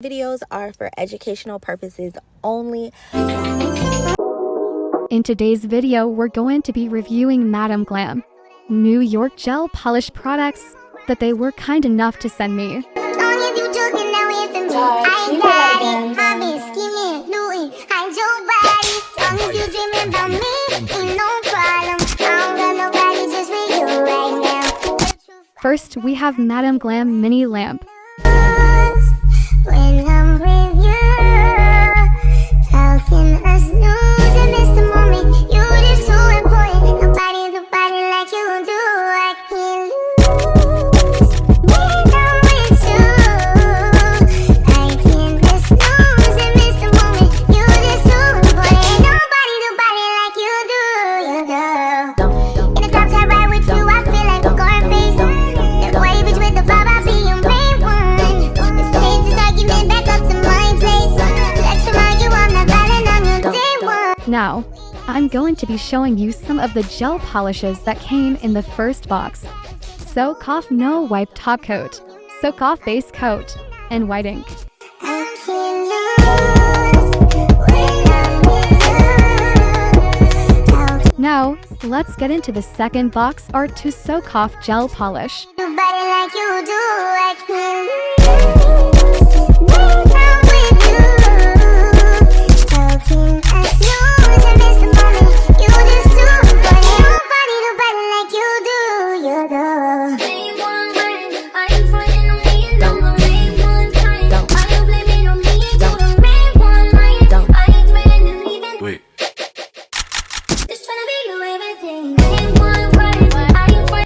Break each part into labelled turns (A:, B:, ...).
A: Videos are for educational purposes only.
B: In today's video, we're going to be reviewing Madam Glam New York gel polish products that they were kind enough to send me. First, we have Madam Glam Mini Lamp.
C: When I'm with you, how can I snooze and miss the moment? You're just so important. Nobody do body like you do. I can't lose when I'm with you. I can't just snooze and miss the moment. You're just so important. Nobody do body like you do. You do. In the top side ride with you, I feel like a Scarface. That boy bitch with the vibe, I be your main one.
B: Now, I'm going to be showing you some of the gel polishes that came in the first box. Soak Off No Wipe Top Coat, Soak Off Base Coat, and White Ink. Now, let's get into the second box art to Soak Off Gel Polish.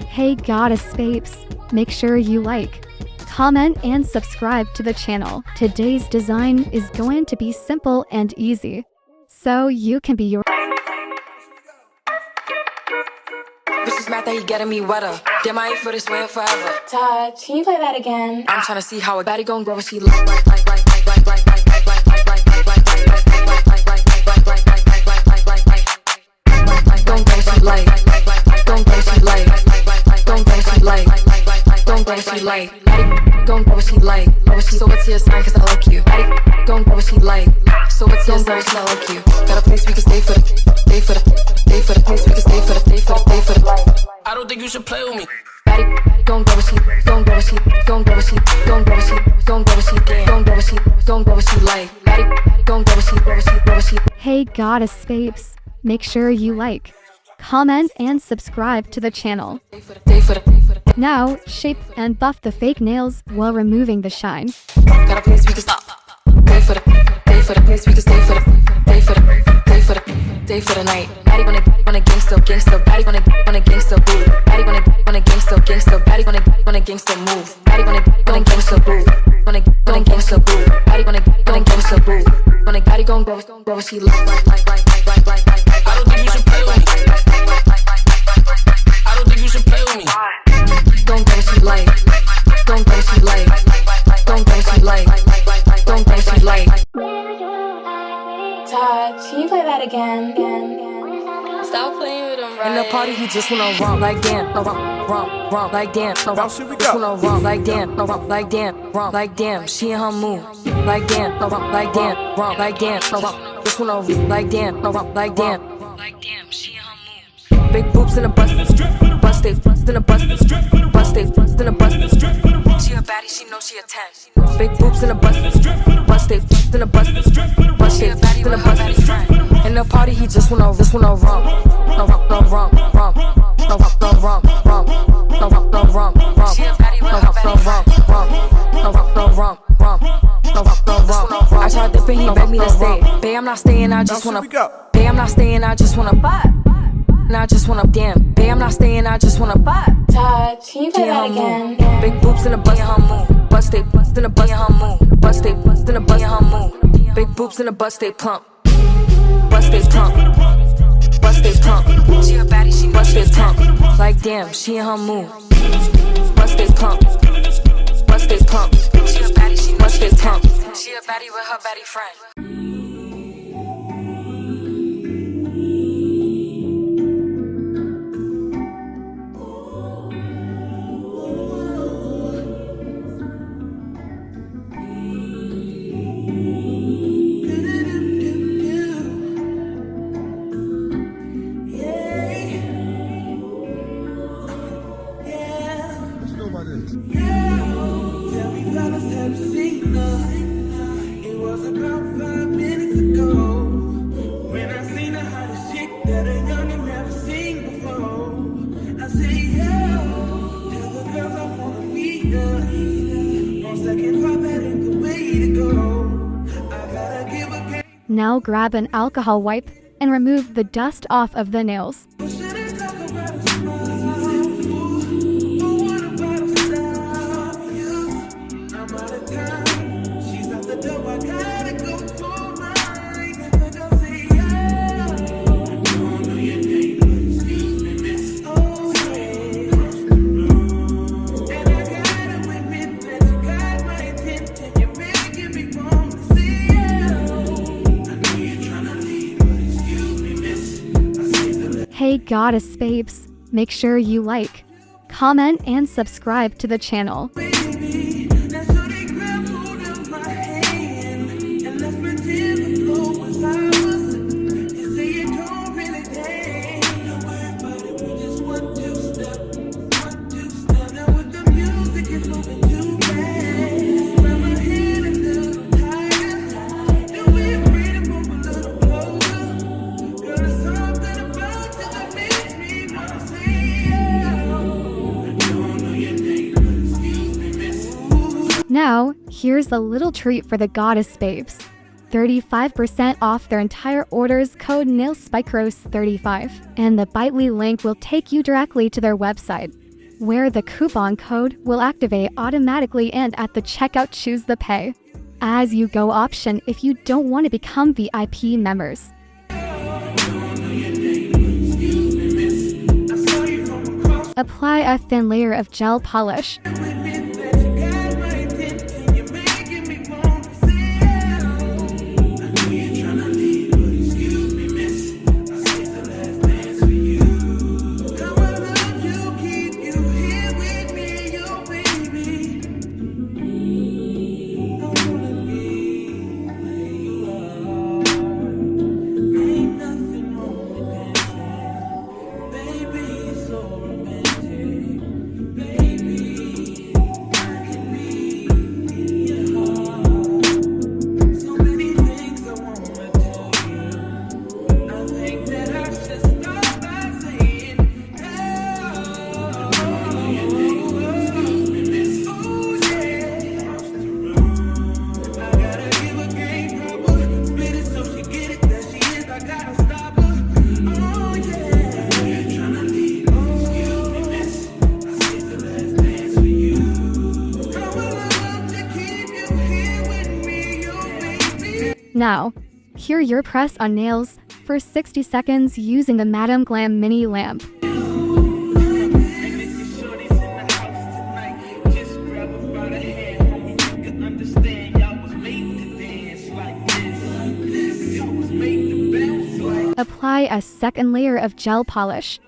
B: Hey Goddess Babes, make sure you like, comment, and subscribe to the channel. Today's design is going to be simple and easy, so you can be your
D: This is math that he getting me wetter. Damn, I ain't for this way forever.
E: Todd, can you play that again?
D: I'm trying to see how a baddie gon' grow when she like. Don't go she like. Don't go she like. Don't go she like. Don't go she like. Don't go she like. So what's your sign? Cause I like you. Don't go she like. So what's your sign? Cause I like you. Got a place we can stay for the place we can stay for the
F: I don't think you should play with me.
D: Don't go she, don't go she, don't go she, don't go she, don't go she, don't go she, don't go she like. Don't go she.
B: Hey Goddess Babes, make sure you like, comment, and subscribe to the channel. Now, shape and buff the fake nails while removing the shine.
D: Got a place we can stop. Pay for the place we can stay for the day for the night. Baddie wanna gangsta, baddie wanna gangsta boo. Baddie wanna gangsta, baddie wanna gangsta move. Baddie wanna gangsta boo. Wanna gangsta boo. Baddie wanna gangsta boo. Wanna baddie gon' grow what she like.
F: I don't think you should play with me. I don't think you should play with me.
D: Don't go she like. Don't go she like. Don't go she like. Don't go she like.
E: Todd, can you play that again?
G: Stop playing with him, right?
D: In the party, he just wanna romp like damn, no romp like damn, no romp. Just wanna romp like damn, no romp like damn, romp like damn. She in her mood, like damn, no romp like damn, romp like damn, no romp. Just wanna romp like damn, no romp like damn, like damn. She in her mood. Big boobs in the bust, bust it, bust in the bust, bust it, bust in the bust. She a baddie, she know she a 10. Big boobs in the bust, bust it, bust in the bust, bust it, bust in the bust. In the party, he just wanna romp, no romp, no romp, romp, no romp, no romp, romp, no romp, no romp, romp, no romp, no romp, romp, no romp, no romp, romp, no romp, no romp. I tried dipping, he begged me to stay. Babe, I'm not staying, I just wanna. Babe, I'm not staying, I just wanna buy. And I just wanna damn. Babe, I'm not staying, I just wanna buy.
E: Todd, can you play that again?
D: Big boobs in the bust in her mood. Bust it, bust in the bust in her mood. Bust it, bust in the bust in her mood. Big boobs in the bust, they plump. Bust they plump. Bust they plump. She a baddie, she bust they plump. Like damn, she in her mood. Bust they plump. Bust they plump. She a baddie, she bust they plump. She a baddie with her baddie friend.
B: Now grab an alcohol wipe and remove the dust off of the nails. Hey Goddess Babes, make sure you like, comment, and subscribe to the channel. Now, here's a little treat for the Goddess Babes. 35% off their entire orders, code NailSpikeRose35, and the Bitly link will take you directly to their website, where the coupon code will activate automatically, and at the checkout choose the pay as you go option if you don't want to become VIP members. Apply a thin layer of gel polish. Now, cure your press on nails for 60 seconds using the Madam Glam mini lamp. Apply a second layer of gel polish.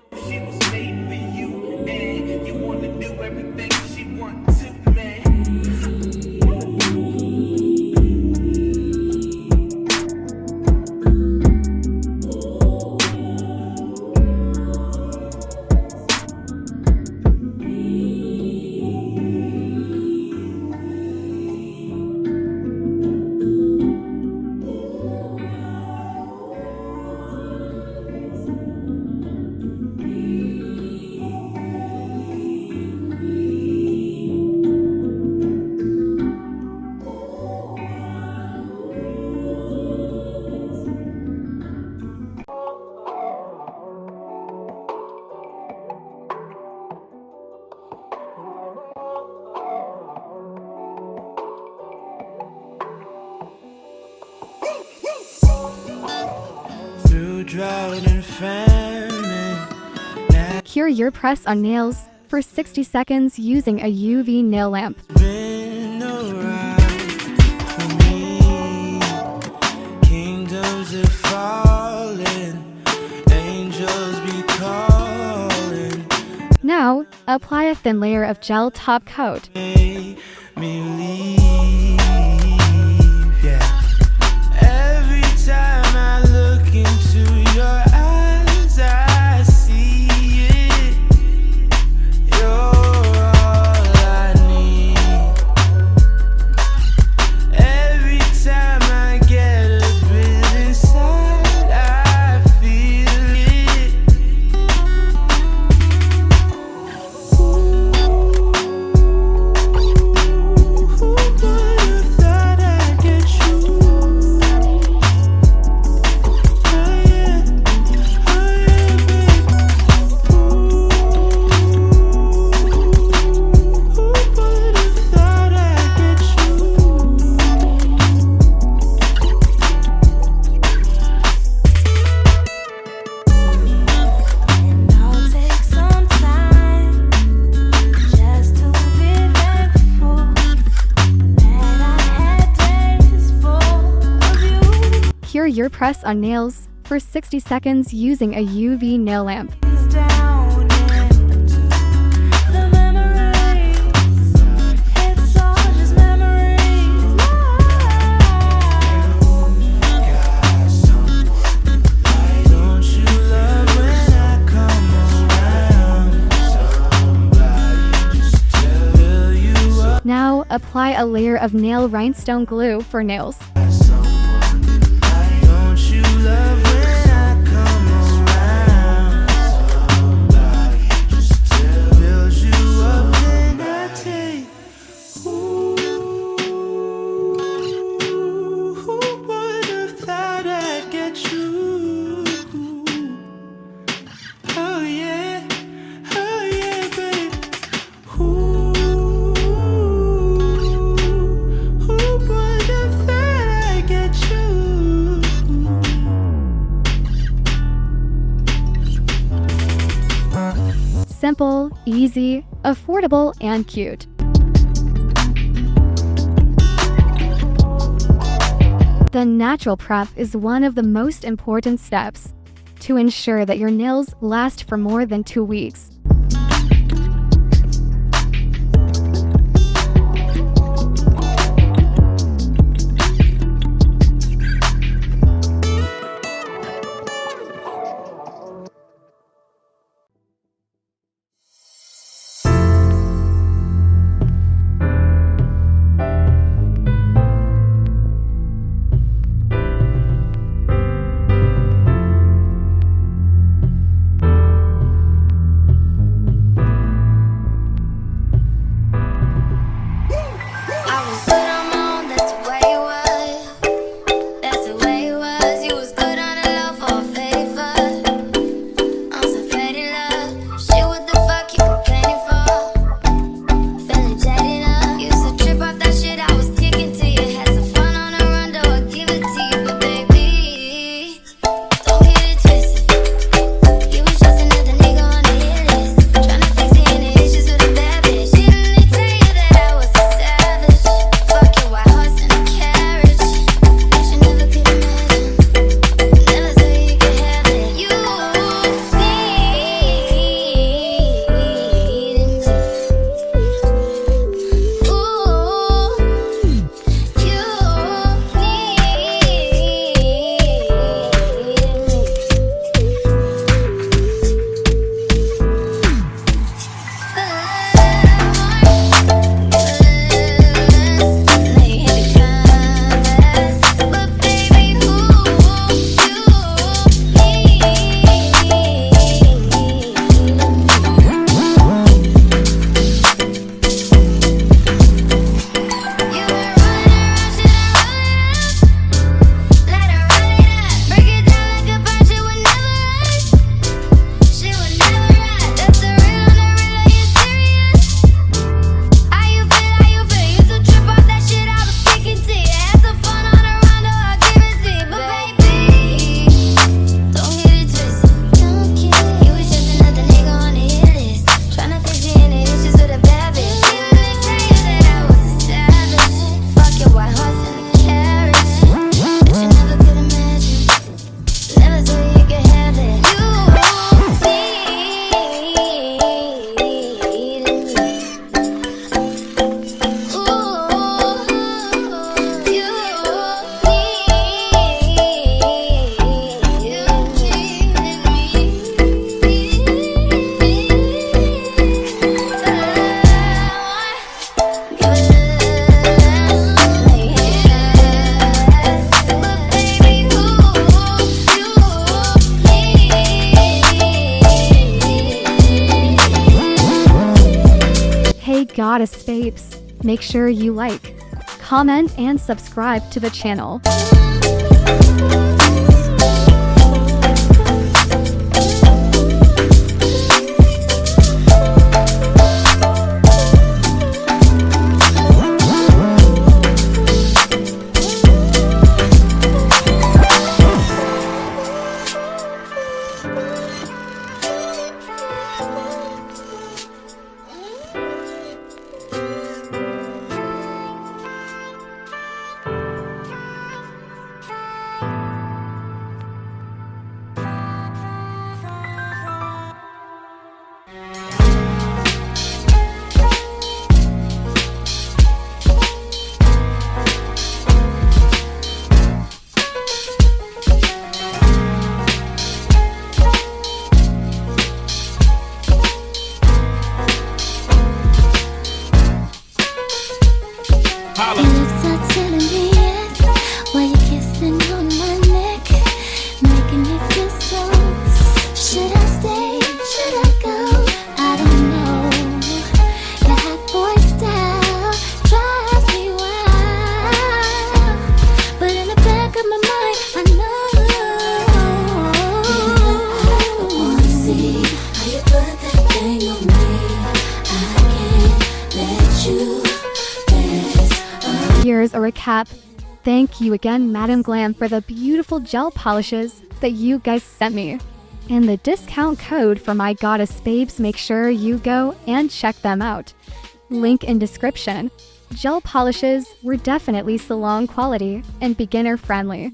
B: Cure your press on nails for 60 seconds using a UV nail lamp. Now, apply a thin layer of gel top coat. Clear your press on nails for 60 seconds using a UV nail lamp. Now, apply a layer of nail rhinestone glue for nails. Simple, easy, affordable, and cute. The natural prep is one of the most important steps to ensure that your nails last for more than 2 weeks. Goddess Babes, make sure you like, comment, and subscribe to the channel. cap. Thank you again, Madam Glam, for the beautiful gel polishes that you guys sent me. And the discount code for my goddess babes, make sure you go and check them out. Link in description. Gel polishes were definitely salon quality and beginner friendly.